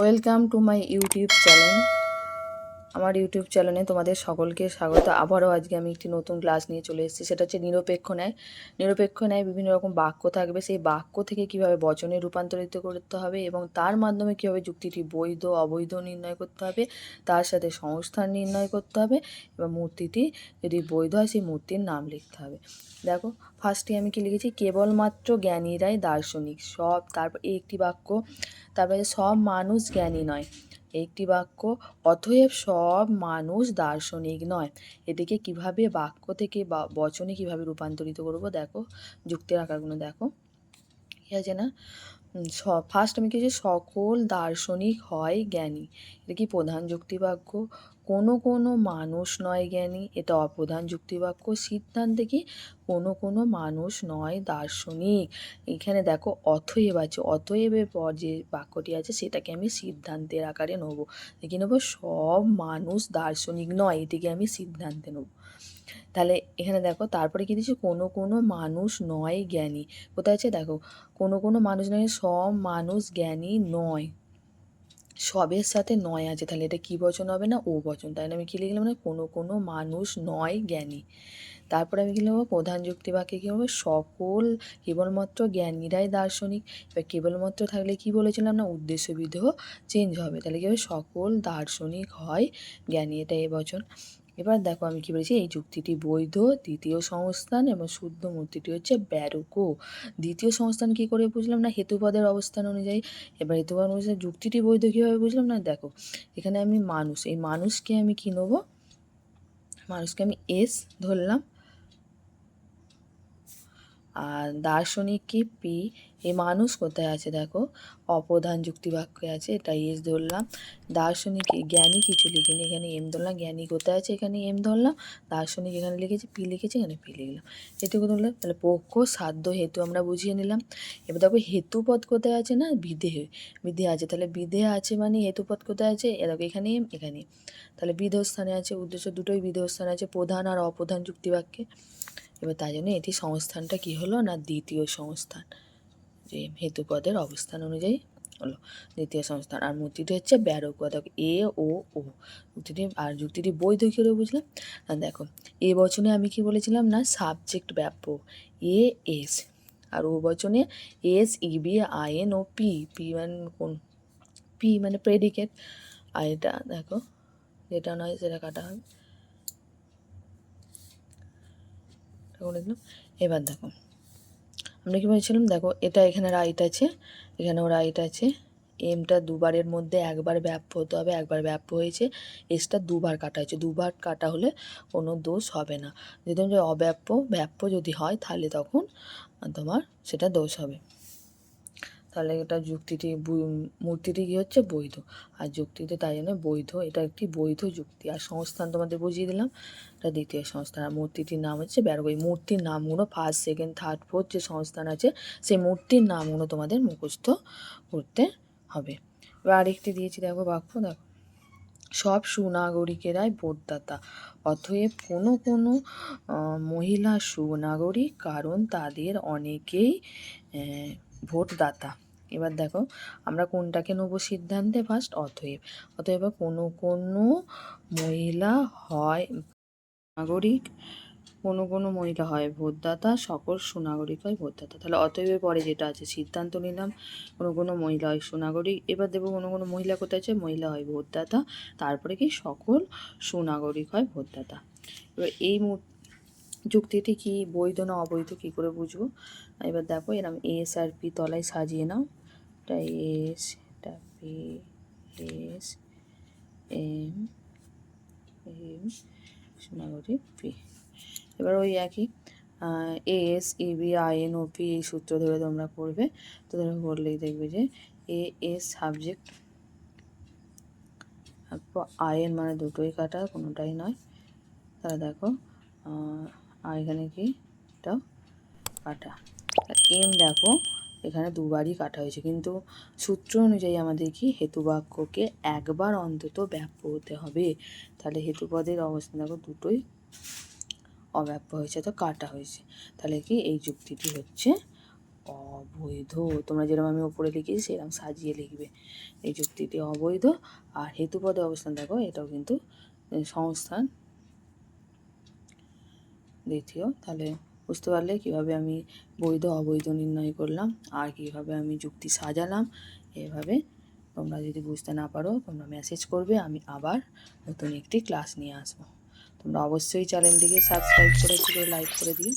Welcome to my YouTube channel. আমার YouTube চ্যানেলে তোমাদের সকলকে স্বাগত। আবারও আজকে আমি একটি নতুন ক্লাস নিয়ে চলে এসেছি। সেটা হচ্ছে নিরপেক্ষ ন্যায়। নিরপেক্ষ ন্যায় বিভিন্ন রকম বাক্য থাকবে, সেই বাক্য থেকে কিভাবে বচনে রূপান্তরিত করতে হবে এবং তার মাধ্যমে কীভাবে যুক্তিটি বৈধ অবৈধ নির্ণয় করতে হবে, তার সাথে সংস্থান নির্ণয় করতে হবে এবং মূর্তিটি যদি বৈধ হয় সেই মূর্তির নাম লিখতে হবে। দেখো, ফার্স্টে আমি কি লিখেছি, কেবলমাত্র জ্ঞানীরাই দার্শনিক। সব, তারপর একটি বাক্য, তারপরে সব মানুষ জ্ঞানী নয়। একটি বাক্য, অতএব সব মানুষ দার্শনিক নয়। এটিকে কিভাবে বাক্য থেকে বা বচনে কিভাবে রূপান্তরিত করব, দেখো যুক্তির আকারগুলো দেখো, ঠিক আছে না? ফার্স্ট আমি কি, সকল দার্শনিক হয় জ্ঞানী, এটা কি প্রধান যুক্তিবাক্য। কোনো কোনো মানুষ নয় জ্ঞানী, এটা অপ্রধান যুক্তিবাক্য। সিদ্ধান্তে কি, কোনো কোনো মানুষ নয় দার্শনিক। এখানে দেখো অতএব আছে, অতএবের পর যে বাক্যটি আছে সেটাকে আমি সিদ্ধান্তের আকারে নেবো। দেখে নেবো সব মানুষ দার্শনিক নয়, এটিকে আমি সিদ্ধান্তে নেব। তাহলে এখানে দেখো তারপরে কি দিচ্ছে, কোনো কোনো মানুষ নয় জ্ঞানী। কোথায় আছে দেখো, কোনো কোনো মানুষ নয়, সব মানুষ জ্ঞানী নয়। সবের সাথে নয় আছে, তাহলে এটা কি বচন হবে না, ও বচন। তাই আমি কি লিখলাম না, কোনো কোনো মানুষ নয় জ্ঞানী। তারপরে আমি কি লিখবো, প্রধান যুক্তি বাক্যে কী হবে, সকল কেবলমাত্র জ্ঞানীরাই দার্শনিক। এবার কেবলমাত্র থাকলে কি বলেছিলাম না, উদ্দেশ্য বিধেয় চেঞ্জ হবে, তাহলে কী হবে, সকল দার্শনিক হয় জ্ঞানী, এটা এ বচন। এবার দেখো আমি কি বলেছি, এই যুক্তিটি বৈধ, দ্বিতীয় সংস্থান এবং শুদ্ধ মূর্তিটি হচ্ছে ব্যারকো। দ্বিতীয় সংস্থান কি করে বুঝলাম না, হেতুপদের অবস্থান অনুযায়ী। এবার হেতুপদ অনুযায়ী যুক্তিটি বৈধ কীভাবে বুঝলাম না, দেখো এখানে আমি মানুষ, এই মানুষকে আমি কি নেব, মানুষকে আমি এস ধরলাম, আর দার্শনিক কি পি। এই মানুষ কোথায় আছে দেখো, অপ্রধান যুক্তিবাক্যে আছে, এটা এস ধরলাম। দার্শনিক জ্ঞানী কিছু লিখিনি, এখানে এম ধরলাম। জ্ঞানী কোথায় আছে, এখানে এম ধরলাম। দার্শনিক এখানে লিখেছি পি, লিখেছি এখানে পি লিখলাম। এটুকু ধরলাম। তাহলে পক্ষ সাধ্য হেতু আমরা বুঝিয়ে নিলাম। এবার দেখো হেতুপদ কোথায় আছে না, বিধেয়। বিধেয় আছে, তাহলে বিধেয় আছে মানে হেতুপদ কোথায় আছে, দেখো এখানে এম এখানে। তাহলে বিধেয় স্থানে আছে, উদ্দেশ্য দুটোই বিধেয় স্থানে আছে, প্রধান আর অপ্রধান যুক্তিবাক্যে। এবার তাই জন্য এটি সংস্থানটা কি হলো না, দ্বিতীয় সংস্থান, যে হেতুপদের অবস্থান অনুযায়ী হলো দ্বিতীয় সংস্থান। আর মূর্তিটি হচ্ছে ব্যারক, দেখো এ ও ও যুক্তিটি। আর যুক্তিটি বৈধ কী করে বুঝলাম, দেখো এ বচনে আমি কি বলেছিলাম না, সাবজেক্ট ব্যাপ্য এ এস, আর ও বচনে S E B I N O P. P মানে কোন, পি মানে প্রেডিকেট। আর এটা দেখো যেটা নয় সেটা কাটা হবে। এবার দেখো আমরা কী বলেছিলাম, দেখো এটা এখানে রাইট আছে, এখানেও রাইট আছে। এমটা দুবারের মধ্যে একবার ব্যাপ্য হতে হবে, একবার ব্যাপ্য হয়েছে। এসটা দুবার কাটা হয়েছে, দুবার কাটা হলে কোনো দোষ হবে না। যদি অব্যাপ্য ব্যাপ্য যদি হয় তাহলে তখন তোমার সেটা দোষ হবে। তাহলে এটা যুক্তিটি, মূর্তিটি কী হচ্ছে বৈধ, আর যুক্তিতে তাই জন্য বৈধ, এটা একটি বৈধ যুক্তি। আর সংস্থান তোমাদের বুঝিয়ে দিলাম, এটা দ্বিতীয় সংস্থান। আর মূর্তিটির নাম হচ্ছে ব্যারক। এই মূর্তির নামগুলো ফার্স্ট সেকেন্ড থার্ড ফোর্থ যে সংস্থান আছে সেই মূর্তির নামগুলো তোমাদের মুখস্থ করতে হবে। এবার আরেকটি দিয়েছি দেখো বাক্য, দেখো সব সুনাগরিকেরাই ভোটদাতা, অতএব কোনো কোনো মহিলা সুনাগরিক, কারণ তাদের অনেকেই ভোটদাতা। এবার দেখো আমরা কোনটাকে নেব সিদ্ধান্তে, ফার্স্ট অতএব। অতএব কোনো কোনো মহিলা হয় নাগরিক, কোনো কোনো মহিলা হয় ভোটদাতা, সকল সুনাগরিক হয় ভোটদাতা। তাহলে অতএবের পরে যেটা আছে সিদ্ধান্ত নিলাম, কোনো কোনো মহিলা হয় সুনাগরিক। এবার দেবো কোনো কোনো মহিলা কোথায় আছে, মহিলা হয় ভোটদাতা, তারপরে কি সকল সুনাগরিক হয় ভোটদাতা। এবার এই যুক্তিটি কি বৈধ না অবৈধ কী করে বুঝবো, এবার দেখো এরকম এস আর পি তলায় সাজিয়ে নাও, এটা এস, এটা পি, এস এম এম সুনাগরিক পি। এবার ওই একই S E B I N O P, এই সূত্র ধরে তোমরা করবে। তো তোমরা করলেই দেখবে যে A S subject, I N মানে দুটোই কাটা, কোনোটাই নয়। তাহলে দেখো আর এখানে কি এটাও কাটা। এম দেখো এখানে দুবারই কাটা হয়েছে, কিন্তু সূত্র অনুযায়ী আমাদের কি হেতুবাক্যকে একবার অন্তত ব্যাপ্য হতে হবে। তাহলে হেতুপদের অবস্থান দেখো দুটোই অব্যাপ্য হয়েছে, তো কাটা হয়েছে। তাহলে কি এই যুক্তিটি হচ্ছে অবৈধ, তোমরা যেরকম আমি ওপরে লিখেছি সেরকম সাজিয়ে লিখবে। এই যুক্তিটি অবৈধ। আর হেতুপদে অবস্থান দেখো, এটাও কিন্তু সংস্থান দ্বিতীয়। তাহলে বুঝতে পারলে কীভাবে আমি বৈধ অবৈধ নির্ণয় করলাম আর কীভাবে আমি যুক্তি সাজালাম। এভাবে তোমরা যদি বুঝতে না পারো তোমরা মেসেজ করবে, আমি আবার নতুন একটি ক্লাস নিয়ে আসবো। তোমরা অবশ্যই চ্যানেলটিকে সাবস্ক্রাইব করে লাইক করে দিও।